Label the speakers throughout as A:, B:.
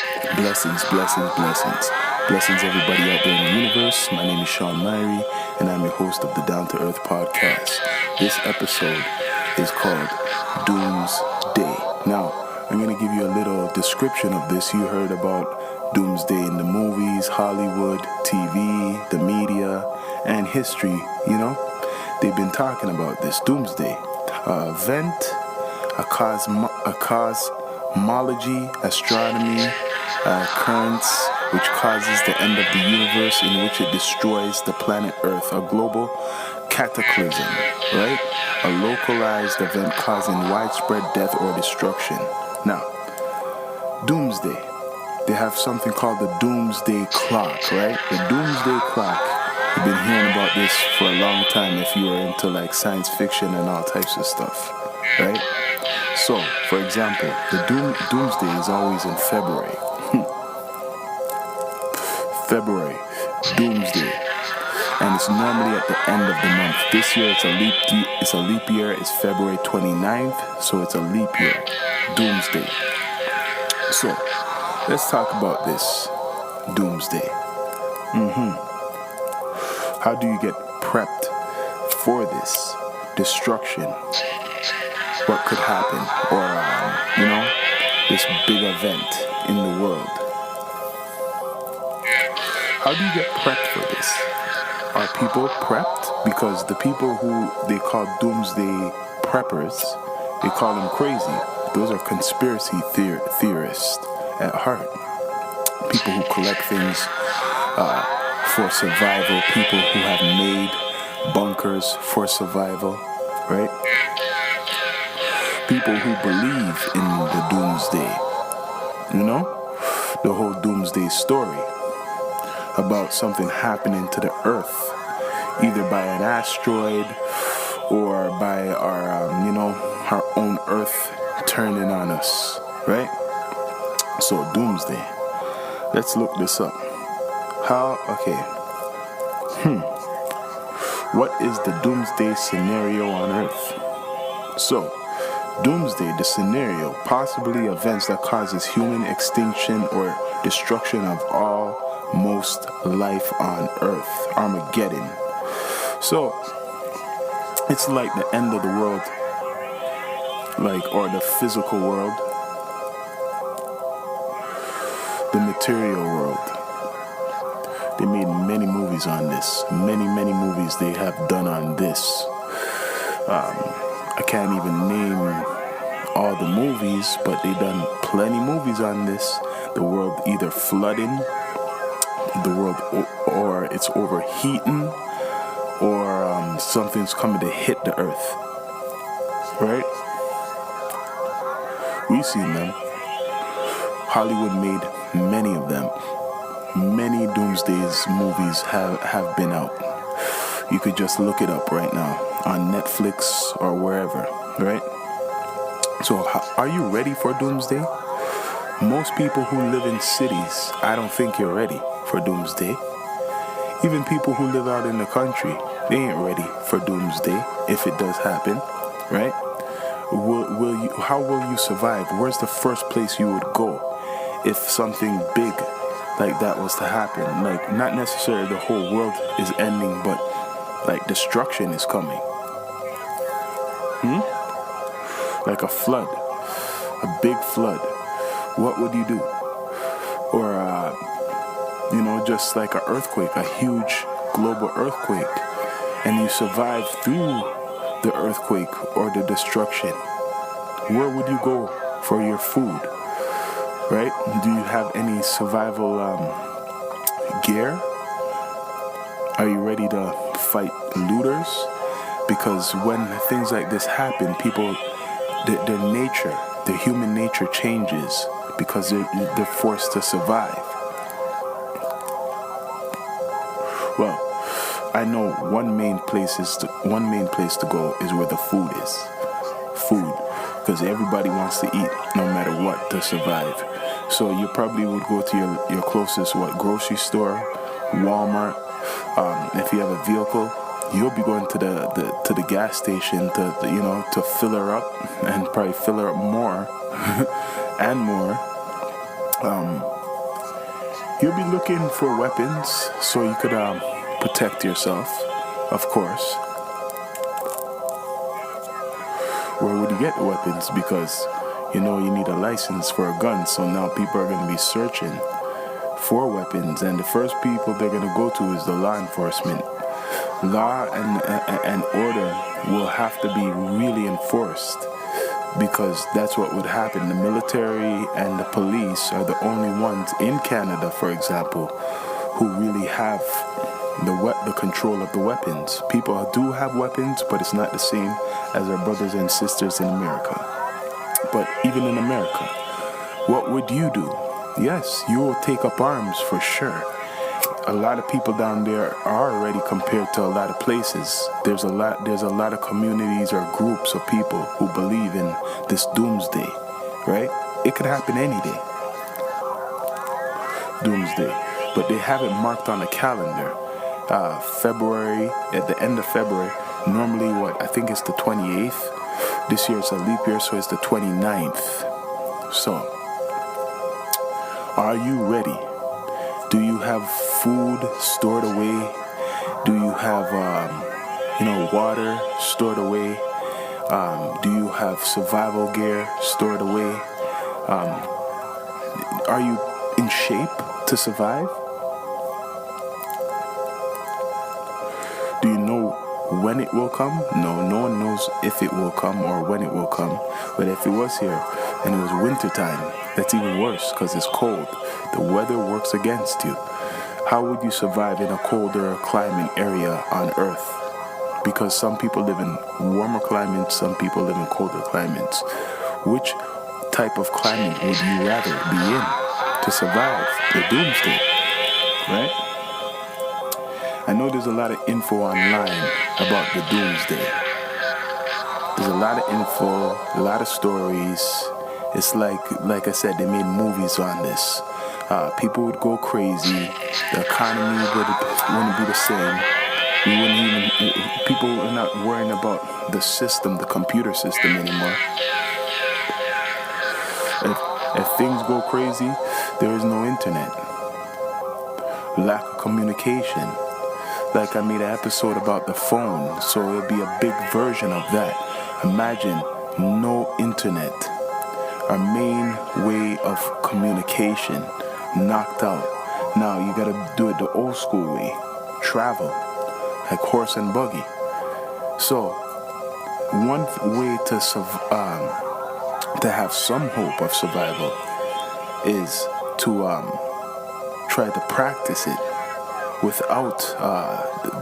A: Blessings, blessings, blessings. Blessings, everybody out there in the universe. My name is Sean Myrie, and I'm your host of the Down to Earth podcast. This episode is called Doomsday. Now, I'm going to give you a little description of this. You heard about Doomsday in the movies, Hollywood, TV, the media, and history. They've been talking about this Doomsday. Event, a cosmology, astronomy, occurrence which causes the end of the universe, in which it destroys the planet Earth, a global cataclysm, right? A localized event causing widespread death or destruction. Now, Doomsday. They have something called the Doomsday Clock, right? The Doomsday Clock. You've been hearing about this for a long time if you are into like science fiction and all types of stuff, right? So, for example, the Doomsday is always in February. February, Doomsday, and it's normally at the end of the month. This year it's a leap year. It's February 29th, so it's a leap year. Doomsday. So, let's talk about this Doomsday. How do you get prepped for this destruction? What could happen, or this big event in the world? How do you get prepped for this? Are people prepped? Because the people who they call doomsday preppers, they call them crazy. Those are conspiracy theorists at heart. People who collect things for survival. People who have made bunkers for survival, right? People who believe in the doomsday. The whole doomsday story about something happening to the earth, either by an asteroid or by our own earth turning on us, right? So doomsday. Let's look this up. What is the doomsday scenario on earth? So, doomsday, the scenario, possibly events that causes human extinction or destruction of most life on earth. Armageddon. So, it's like the end of the world, or the physical world, the material world. They made many movies on this. Many movies they have done on this. I can't even name all the movies, but they done plenty movies on this. The world either flooding, the world, or it's overheating, or something's coming to hit the earth, right? We've seen them. Hollywood made many of them. Many doomsdays movies have been out. You could just look it up right now on Netflix or wherever, right? So are you ready for doomsday? Most people who live in cities, I don't think you're ready for doomsday. Even people who live out in the country, they ain't ready for doomsday if it does happen, right? How will you survive? Where's the first place you would go if something big like that was to happen? Like, not necessarily the whole world is ending, but like destruction is coming. Like a flood, a big flood. What would you do? Or just like an earthquake, a huge global earthquake, and you survive through the earthquake or the destruction. Where would you go for your food? Right? Do you have any survival gear? Are you ready to fight looters? Because when things like this happen, people, their nature, their human nature changes because they're forced to survive. Well, I know one main place to go is where the food is. Food. Because everybody wants to eat no matter what to survive. So you probably would go to your closest grocery store, Walmart. If you have a vehicle, you'll be going to the gas station to fill her up, and probably fill her up more and more. You'll be looking for weapons so you could protect yourself, of course. Where would you get the weapons? Because you need a license for a gun, so now people are going to be searching for weapons, and the first people they're going to go to is the law enforcement. Law and order will have to be really enforced, because that's what would happen. The military and the police are the only ones in Canada, for example, who really have the control of the weapons. People do have weapons, but it's not the same as our brothers and sisters in America. But even in America, what would you do? Yes, you will take up arms for sure. A lot of people down there are already compared to a lot of places. There's a lot of communities or groups of people who believe in this doomsday, right? It could happen any day. Doomsday. But they have it marked on a calendar. February, at the end of February, normally I think it's the 28th. This year it's a leap year, so it's the 29th. So, are you ready? Do you have food stored away? Do you have, water stored away? Do you have survival gear stored away? Are you in shape to survive? Do you know when it will come? No one knows if it will come or when it will come. But if it was here and it was winter time, that's even worse because it's cold. The weather works against you. How would you survive in a colder climate area on Earth? Because some people live in warmer climates, some people live in colder climates. Which type of climate would you rather be in to survive the doomsday? Right? I know there's a lot of info online about the doomsday. There's a lot of info, a lot of stories. It's like I said, they made movies on this. People would go crazy. The economy wouldn't be the same. People are not worrying about the system, the computer system anymore. If things go crazy, there is no internet. Lack of communication. Like I made an episode about the phone, so it'll be a big version of that. Imagine no internet. Our main way of communication knocked out. Now you gotta do it the old school way. Travel, like horse and buggy. So one way to have some hope of survival is to try to practice it without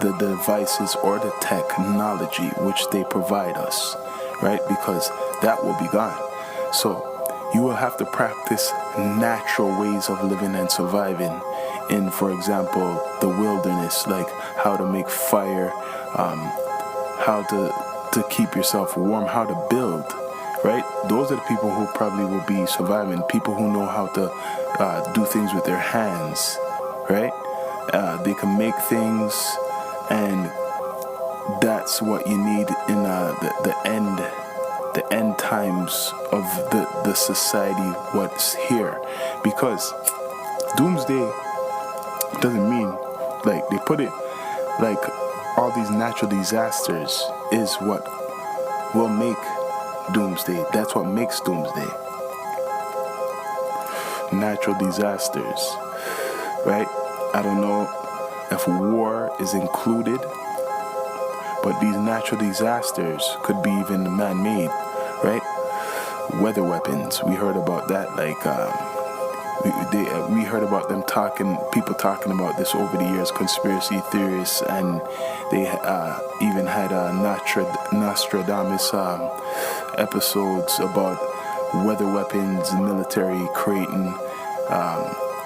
A: the devices or the technology which they provide us, right? Because that will be gone. So you will have to practice natural ways of living and surviving in, for example, the wilderness, like how to make fire, how to keep yourself warm, how to build, right? Those are the people who probably will be surviving, people who know how to do things with their hands, right? They can make things, and that's what you need in the end times of the society, what's here. Because doomsday doesn't mean, like they put it, like all these natural disasters is what will make doomsday. That's what makes doomsday. Natural disasters, right? I don't know if war is included, but these natural disasters could be even man-made, right? Weather weapons, we heard about that, like we heard about them people talking about this over the years, conspiracy theorists, and they even had Nostradamus episodes about weather weapons, military creating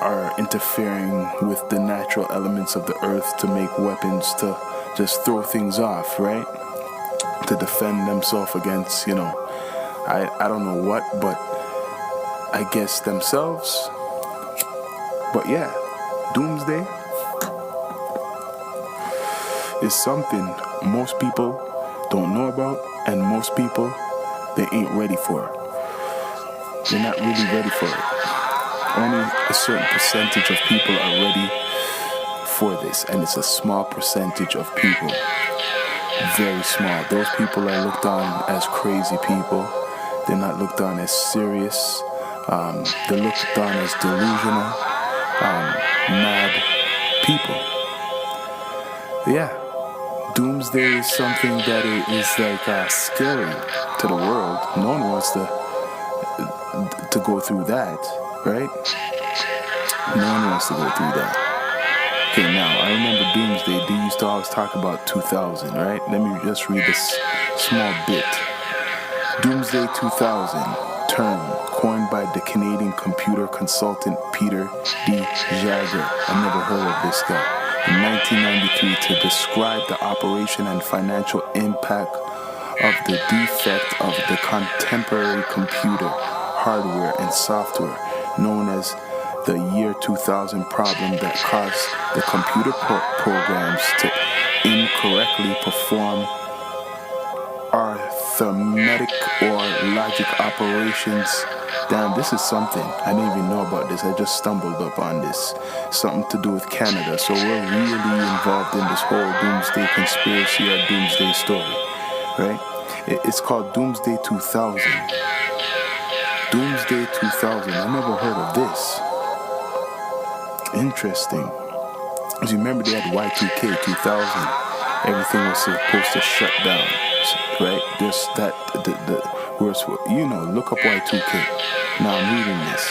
A: are interfering with the natural elements of the earth to make weapons to just throw things off, right? To defend themselves against, I don't know what, but I guess themselves. But yeah, doomsday is something most people don't know about, and most people, they ain't ready for it. They're not really ready for it. Only a certain percentage of people are ready for this, and it's a small percentage of people. Very small. Those people are looked on as crazy people. They're not looked on as serious. They're looked on as delusional, mad people. Yeah, doomsday is something that is like scary to the world. No one wants to go through that, right? No one wants to go through that. Okay, now, I remember doomsday. They used to always talk about 2000, right? Let me just read this small bit. Doomsday 2000, term coined by the Canadian computer consultant Peter D. Jagger. I never heard of this guy. In 1993, to describe the operation and financial impact of the defect of the contemporary computer hardware and software known as the year 2000 problem that caused the computer programs to incorrectly perform arithmetic or logic operations. Damn, this is something. I didn't even know about this. I just stumbled up on this. Something to do with Canada. So we're really involved in this whole doomsday conspiracy or doomsday story, right? It's called Doomsday 2000. Doomsday 2000. I never heard of this. Interesting. As you remember, they had Y2K 2000. Everything was supposed to shut down, right? There's that, look up Y2K. Now I'm reading this.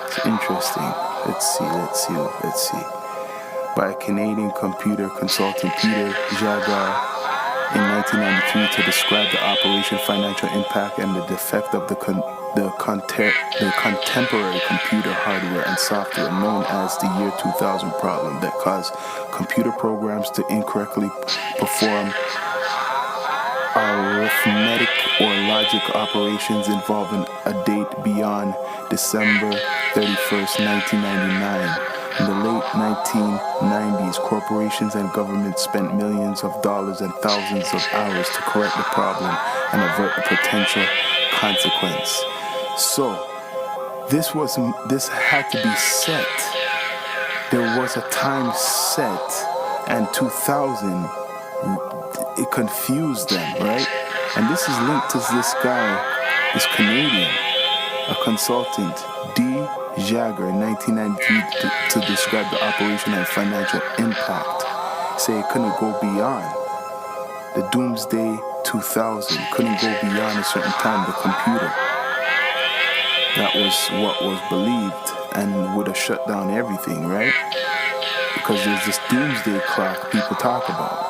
A: It's interesting. Let's see. By Canadian computer consultant Peter Jagger in 1993 to describe the operation, financial impact, and the defect of the contemporary computer hardware and software known as the year 2000 problem that caused computer programs to incorrectly perform arithmetic or logic operations involving a date beyond December 31st, 1999. In the late 1990s, corporations and governments spent millions of dollars and thousands of hours to correct the problem and avert a potential consequence. So, this had to be set. There was a time set, and 2000, it confused them, right? And this is linked to this guy, this Canadian, a consultant, D. Jagger, in 1993, to describe the operation and financial impact. Say it couldn't go beyond the Doomsday 2000, couldn't go beyond a certain time, the computer. That was what was believed and would have shut down everything, right? Because there's this doomsday clock people talk about.